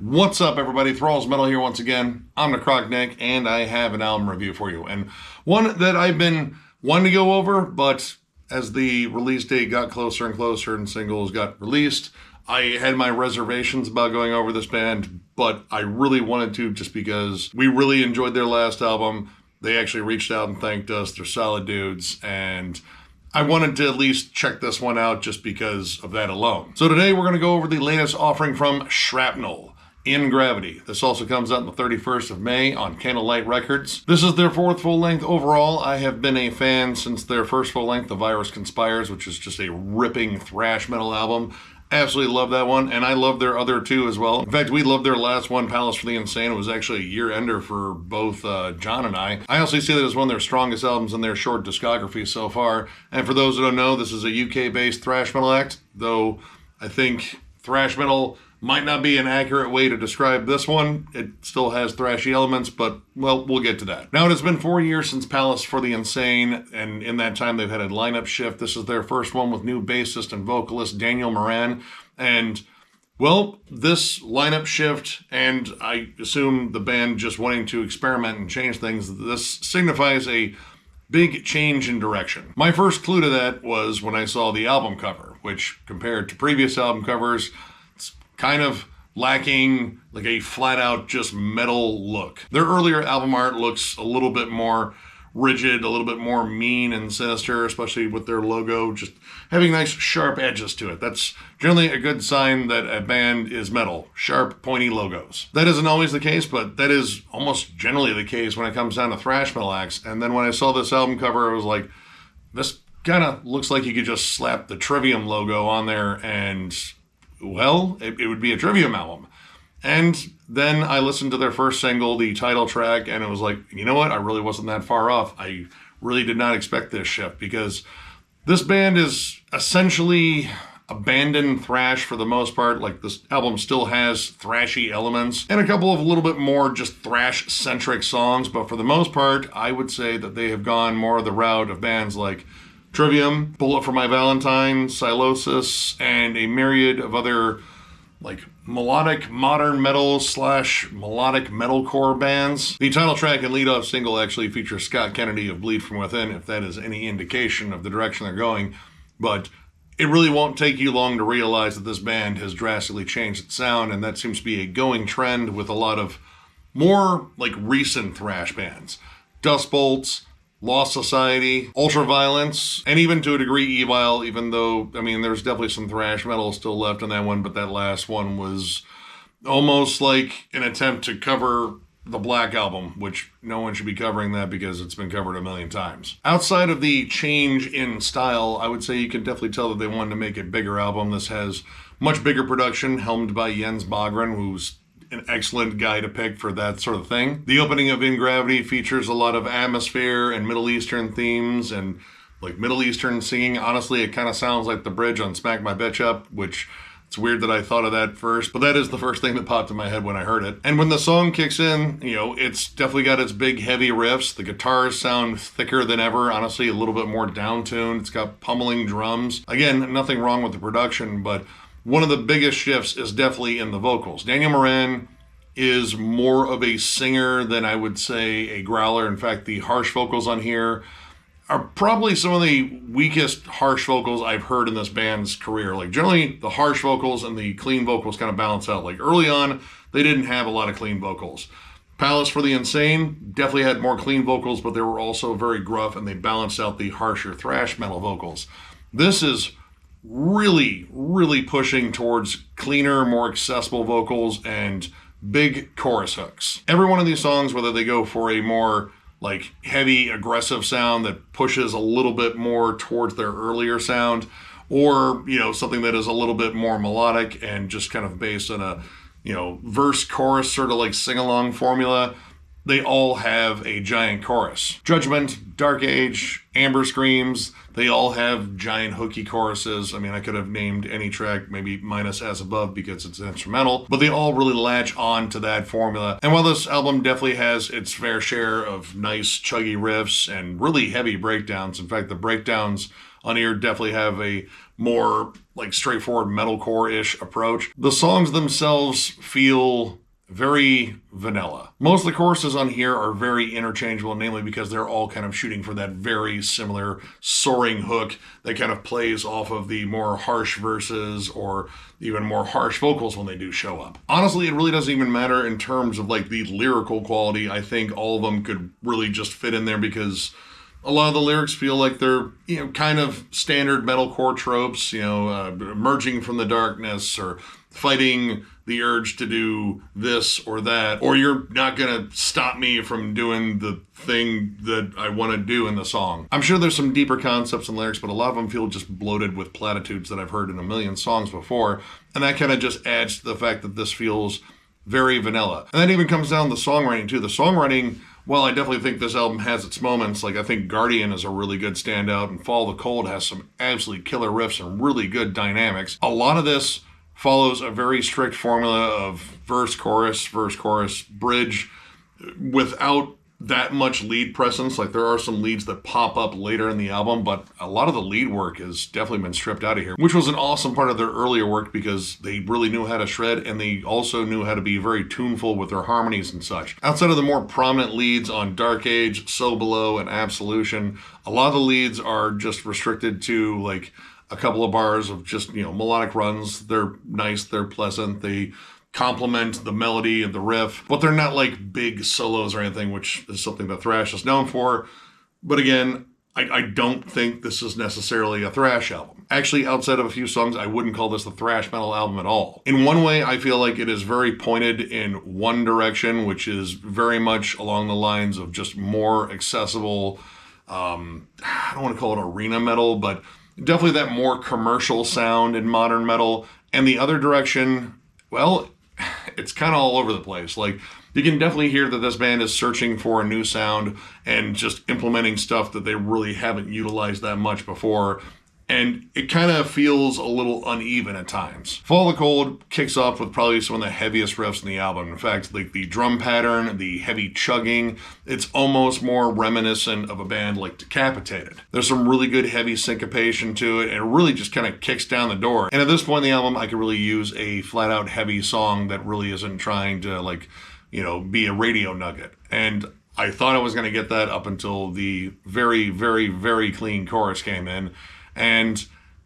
What's up, everybody? Thralls Metal here once again. I'm Necrotic Nick, and I have an album review for you. And one that I've been wanting to go over, but as the release date got closer and closer and singles got released, I had my reservations about going over this band, but I really wanted to just because we really enjoyed their last album. They actually reached out and thanked us. They're solid dudes, and I wanted to at least check this one out just because of that alone. So today we're going to go over the latest offering from Shrapnel, In Gravity. This also comes out on the 31st of May on Candlelight Records. This is their fourth full-length overall. I have been a fan since their first full-length, The Virus Conspires, which is just a ripping thrash metal album. Absolutely love that one, and I love their other two as well. In fact, we loved their last one, Palace for the Insane. It was actually a year-ender for both John and I. I also see that as one of their strongest albums in their short discography so far. And for those who don't know, this is a UK-based thrash metal act, though I think thrash metal might not be an accurate way to describe this one. It still has thrashy elements, but, well, we'll get to that. Now, it has been 4 years since Palace for the Insane, and in that time, they've had a lineup shift. This is their first one with new bassist and vocalist Daniel Moran, and, well, this lineup shift, and I assume the band just wanting to experiment and change things, this signifies a big change in direction. My first clue to that was when I saw the album cover, which, compared to previous album covers, kind of lacking like a flat-out just metal look. Their earlier album art looks a little bit more rigid, a little bit more mean and sinister, especially with their logo just having nice sharp edges to it. That's generally a good sign that a band is metal. Sharp, pointy logos. That isn't always the case, but that is almost generally the case when it comes down to thrash metal acts. And then when I saw this album cover, I was like, this kind of looks like you could just slap the Trivium logo on there and, well, it would be a Trivium album. And then I listened to their first single, the title track, and it was like, you know what? I really wasn't that far off. I really did not expect this shift because this band is essentially abandoned thrash for the most part. Like, this album still has thrashy elements and a couple of a little bit more just thrash-centric songs, but for the most part, I would say that they have gone more the route of bands like Trivium, Bullet for My Valentine, Silosis, and a myriad of other like melodic modern metal / melodic metalcore bands. The title track and lead-off single actually features Scott Kennedy of Bleed From Within, if that is any indication of the direction they're going. But it really won't take you long to realize that this band has drastically changed its sound, and that seems to be a going trend with a lot of more like recent thrash bands. Dust Bolts, Lost Society, Ultraviolence, and even to a degree Evil, even though, I mean, there's definitely some thrash metal still left in that one, but that last one was almost like an attempt to cover the Black Album, which no one should be covering that because it's been covered a million times. Outside of the change in style, I would say you can definitely tell that they wanted to make a bigger album. This has much bigger production, helmed by Jens Bogren, who's an excellent guy to pick for that sort of thing. The opening of In Gravity features a lot of atmosphere and Middle Eastern themes and like Middle Eastern singing. Honestly, it kind of sounds like the bridge on Smack My Bitch Up, which it's weird that I thought of that first, but that is the first thing that popped in my head when I heard it. And when the song kicks in, you know, it's definitely got its big heavy riffs. The guitars sound thicker than ever, honestly, a little bit more down-tuned. It's got pummeling drums. Again, nothing wrong with the production, but one of the biggest shifts is definitely in the vocals. Daniel Moran is more of a singer than I would say a growler. In fact, the harsh vocals on here are probably some of the weakest harsh vocals I've heard in this band's career. Like, generally, the harsh vocals and the clean vocals kind of balance out. Like, early on, they didn't have a lot of clean vocals. Palace for the Insane definitely had more clean vocals, but they were also very gruff, and they balanced out the harsher thrash metal vocals. This is really, really pushing towards cleaner, more accessible vocals and big chorus hooks. Every one of these songs, whether they go for a more like heavy, aggressive sound that pushes a little bit more towards their earlier sound, or, you know, something that is a little bit more melodic and just kind of based on a, you know, verse chorus sort of like sing-along formula, they all have a giant chorus. Judgment, Dark Age, Amber Screams, they all have giant hooky choruses. I mean, I could have named any track, maybe minus As Above because it's instrumental, but they all really latch on to that formula. And while this album definitely has its fair share of nice chuggy riffs and really heavy breakdowns, in fact, the breakdowns on here definitely have a more like straightforward metalcore-ish approach. The songs themselves feel very vanilla. Most of the choruses on here are very interchangeable, namely because they're all kind of shooting for that very similar soaring hook that kind of plays off of the more harsh verses or even more harsh vocals when they do show up. Honestly, it really doesn't even matter in terms of like the lyrical quality. I think all of them could really just fit in there because a lot of the lyrics feel like they're, kind of standard metalcore tropes, emerging from the darkness or fighting the urge to do this or that, or you're not gonna stop me from doing the thing that I want to do in the song. I'm sure there's some deeper concepts and lyrics, but a lot of them feel just bloated with platitudes that I've heard in a million songs before, and that kind of just adds to the fact that this feels very vanilla. And that even comes down to the songwriting too. The songwriting, while I definitely think this album has its moments, like I think Guardian is a really good standout, and Fall of the Cold has some absolutely killer riffs and really good dynamics. A lot of this follows a very strict formula of verse, chorus, bridge, without that much lead presence. Like there are some leads that pop up later in the album, but a lot of the lead work has definitely been stripped out of here, which was an awesome part of their earlier work because they really knew how to shred and they also knew how to be very tuneful with their harmonies and such. Outside of the more prominent leads on Dark Age, So Below, and Absolution, a lot of the leads are just restricted to like a couple of bars of just, melodic runs. They're nice, they're pleasant, they complement the melody and the riff, but they're not like big solos or anything, which is something that thrash is known for. But again, I don't think this is necessarily a thrash album. Actually, outside of a few songs, I wouldn't call this a thrash metal album at all. In one way, I feel like it is very pointed in one direction, which is very much along the lines of just more accessible, I don't want to call it arena metal, but definitely that more commercial sound in modern metal. And the other direction, well, it's kind of all over the place. Like, you can definitely hear that this band is searching for a new sound and just implementing stuff that they really haven't utilized that much before. And it kind of feels a little uneven at times. Fall of the Cold kicks off with probably some of the heaviest riffs in the album. In fact, like the drum pattern, the heavy chugging, it's almost more reminiscent of a band like Decapitated. There's some really good heavy syncopation to it, and it really just kind of kicks down the door. And at this point in the album, I could really use a flat out heavy song that really isn't trying to be a radio nugget. And I thought I was going to get that up until the very, very, very clean chorus came in. And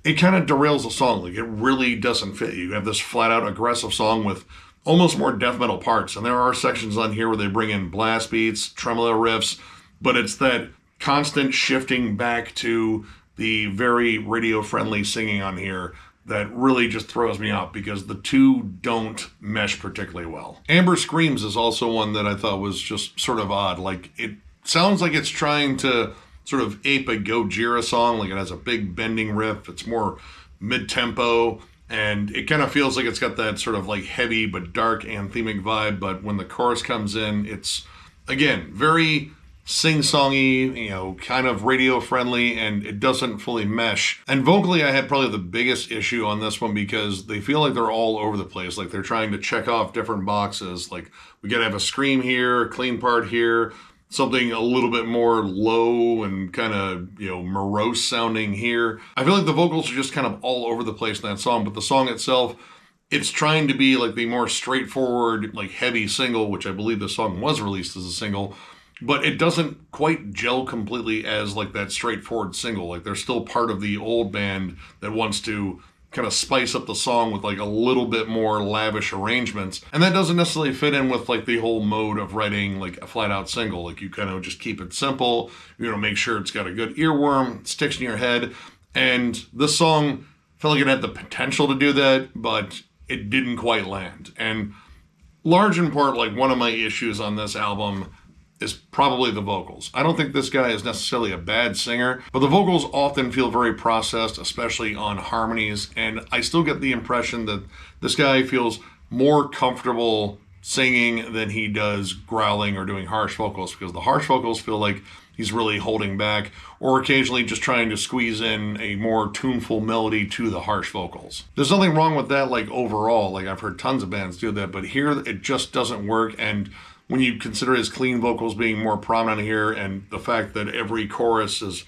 it kind of derails the song. Like, it really doesn't fit. You have this flat out aggressive song with almost more death metal parts. And there are sections on here where they bring in blast beats, tremolo riffs, but it's that constant shifting back to the very radio friendly singing on here that really just throws me off because the two don't mesh particularly well. Amber Screams is also one that I thought was just sort of odd. Like, it sounds like it's trying to sort of ape a Gojira song. Like, it has a big bending riff. It's more mid-tempo, and it kind of feels like it's got that sort of like heavy but dark anthemic vibe. But when the chorus comes in, it's, again, very sing-songy, kind of radio-friendly, and it doesn't fully mesh. And vocally, I had probably the biggest issue on this one because they feel like they're all over the place. Like, they're trying to check off different boxes. Like, we gotta have a scream here, a clean part here, something a little bit more low and kind of, morose sounding here. I feel like the vocals are just kind of all over the place in that song, but the song itself, it's trying to be like the more straightforward, like heavy single, which I believe the song was released as a single, but it doesn't quite gel completely as like that straightforward single. Like, they're still part of the old band that wants to kind of spice up the song with like a little bit more lavish arrangements. And that doesn't necessarily fit in with like the whole mode of writing like a flat out single. Like, you kind of just keep it simple, make sure it's got a good earworm, sticks in your head. And this song felt like it had the potential to do that, but it didn't quite land. And large in part, like, one of my issues on this album is probably the vocals. I don't think this guy is necessarily a bad singer, but the vocals often feel very processed, especially on harmonies, and I still get the impression that this guy feels more comfortable singing than he does growling or doing harsh vocals, because the harsh vocals feel like he's really holding back, or occasionally just trying to squeeze in a more tuneful melody to the harsh vocals. There's nothing wrong with that, like, overall. Like, I've heard tons of bands do that, but here it just doesn't work. And when you consider his clean vocals being more prominent here, and the fact that every chorus is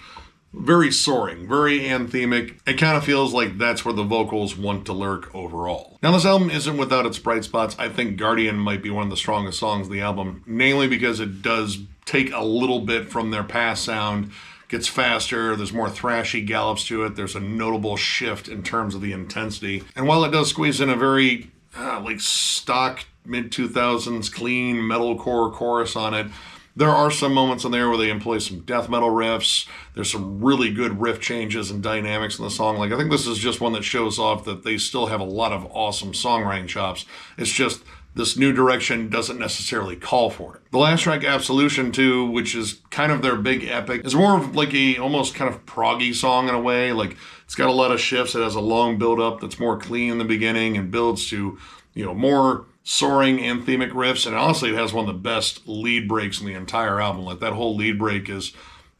very soaring, very anthemic. It kind of feels like that's where the vocals want to lurk overall. Now, this album isn't without its bright spots. I think Guardian might be one of the strongest songs of the album, namely because it does take a little bit from their past sound, gets faster, there's more thrashy gallops to it, there's a notable shift in terms of the intensity. And while it does squeeze in a very like stock mid-2000s clean metalcore chorus on it, there are some moments in there where they employ some death metal riffs. There's some really good riff changes and dynamics in the song. Like, I think this is just one that shows off that they still have a lot of awesome songwriting chops. It's just this new direction doesn't necessarily call for it. The last track, Absolution 2, which is kind of their big epic, is more of like a almost kind of proggy song in a way. Like, it's got a lot of shifts. It has a long build-up that's more clean in the beginning and builds to, more soaring anthemic riffs. And honestly, it has one of the best lead breaks in the entire album. Like, that whole lead break is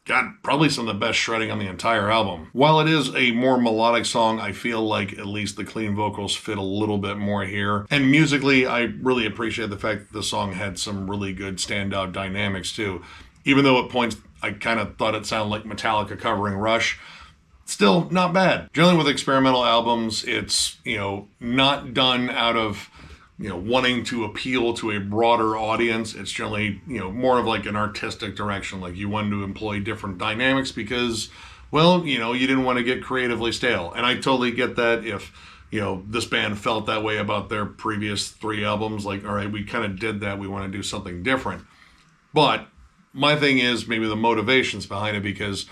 got probably some of the best shredding on the entire album. While it is a more melodic song, I feel like at least the clean vocals fit a little bit more here. And musically, I really appreciate the fact that the song had some really good standout dynamics too. Even though at points I kind of thought it sounded like Metallica covering Rush, still not bad. Generally with experimental albums, it's, not done out of wanting to appeal to a broader audience. It's generally, more of like an artistic direction. Like, you wanted to employ different dynamics because, well, you didn't want to get creatively stale. And I totally get that if, this band felt that way about their previous 3 albums. Like, all right, we kind of did that. We want to do something different. But my thing is maybe the motivations behind it, because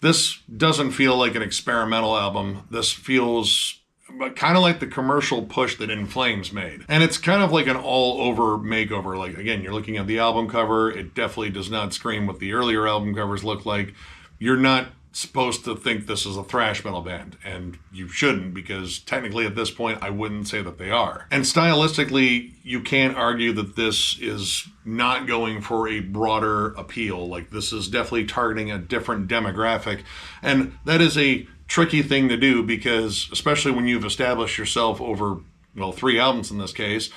this doesn't feel like an experimental album. This feels kind of like the commercial push that In Flames made. And it's kind of like an all-over makeover. Like, again, you're looking at the album cover. It definitely does not scream what the earlier album covers look like. You're not supposed to think this is a thrash metal band, and you shouldn't, because technically at this point I wouldn't say that they are. And stylistically, you can't argue that this is not going for a broader appeal. Like, this is definitely targeting a different demographic, and that is a tricky thing to do, because especially when you've established yourself over, 3 albums in this case,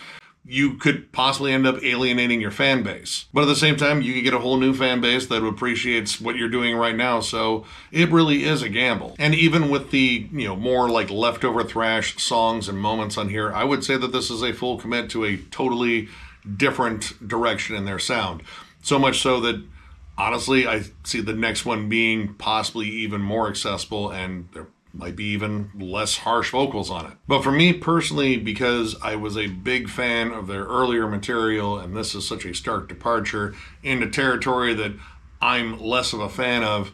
you could possibly end up alienating your fan base. But at the same time, you could get a whole new fan base that appreciates what you're doing right now. So it really is a gamble. And even with the, more like leftover thrash songs and moments on here, I would say that this is a full commit to a totally different direction in their sound. So much so that, honestly, I see the next one being possibly even more accessible, and there might be even less harsh vocals on it. But for me personally, because I was a big fan of their earlier material, and this is such a stark departure into territory that I'm less of a fan of,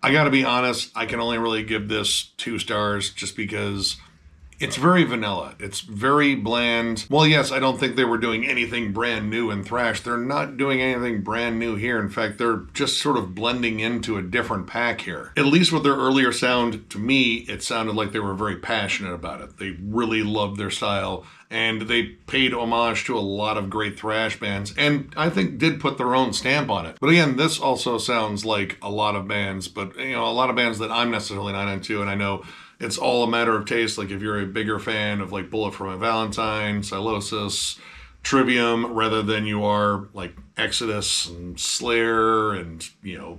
I gotta be honest, I can only really give this 2 stars just because it's very vanilla. It's very bland. Well, yes, I don't think they were doing anything brand new in thrash. They're not doing anything brand new here. In fact, they're just sort of blending into a different pack here. At least with their earlier sound, to me, it sounded like they were very passionate about it. They really loved their style, and they paid homage to a lot of great thrash bands, and I think did put their own stamp on it. But again, this also sounds like a lot of bands, but a lot of bands that I'm necessarily not into, and I know it's all a matter of taste. Like, if you're a bigger fan of like Bullet for My Valentine, Silosis, Trivium, rather than you are like Exodus and Slayer and,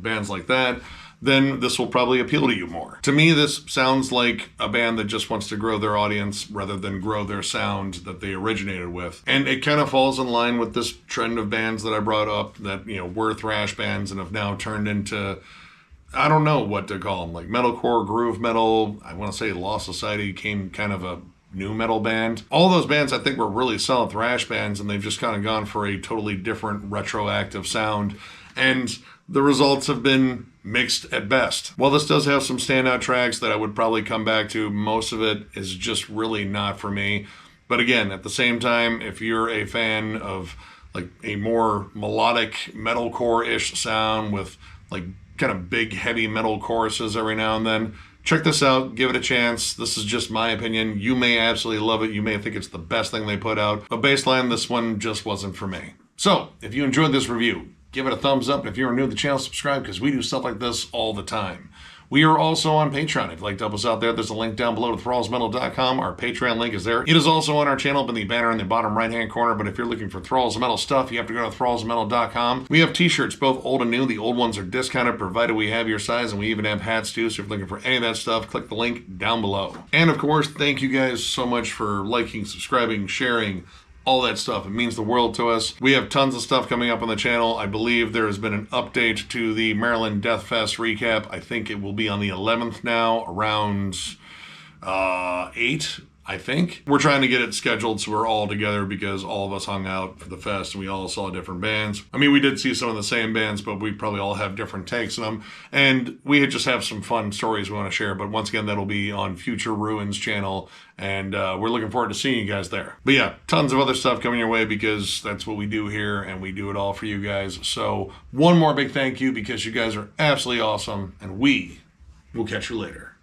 bands like that, then this will probably appeal to you more. To me, this sounds like a band that just wants to grow their audience rather than grow their sound that they originated with. And it kind of falls in line with this trend of bands that I brought up that, were thrash bands and have now turned into, I don't know what to call them, like metalcore, groove metal. I want to say Lost Society became kind of a new metal band. All those bands I think were really solid thrash bands, and they've just kind of gone for a totally different retroactive sound. And the results have been mixed at best. While this does have some standout tracks that I would probably come back to, most of it is just really not for me. But again, at the same time, if you're a fan of like a more melodic metalcore-ish sound with like kind of big heavy metal choruses every now and then, check this out, give it a chance. This is just my opinion. You may absolutely love it. You may think it's the best thing they put out. But baseline, this one just wasn't for me. So if you enjoyed this review, give it a thumbs up. If you're new to the channel, subscribe, because we do stuff like this all the time. We are also on Patreon. If you'd like to help us out there, there's a link down below to thrallsmetal.com. Our Patreon link is there. It is also on our channel up in the banner in the bottom right-hand corner, but if you're looking for Thralls Metal stuff, you have to go to thrallsmetal.com. We have t-shirts, both old and new. The old ones are discounted, provided we have your size, and we even have hats too, so if you're looking for any of that stuff, click the link down below. And of course, thank you guys so much for liking, subscribing, sharing, all that stuff. It means the world to us. We have tons of stuff coming up on the channel. I believe there has been an update to the Maryland Death Fest recap. I think it will be on the 11th now, around 8, I think. We're trying to get it scheduled so we're all together because all of us hung out for the fest and we all saw different bands. I mean, we did see some of the same bands, but we probably all have different takes on them. And we just have some fun stories we want to share. But once again, that'll be on Future Ruins channel. And we're looking forward to seeing you guys there. But yeah, tons of other stuff coming your way because that's what we do here and we do it all for you guys. So one more big thank you because you guys are absolutely awesome and we will catch you later.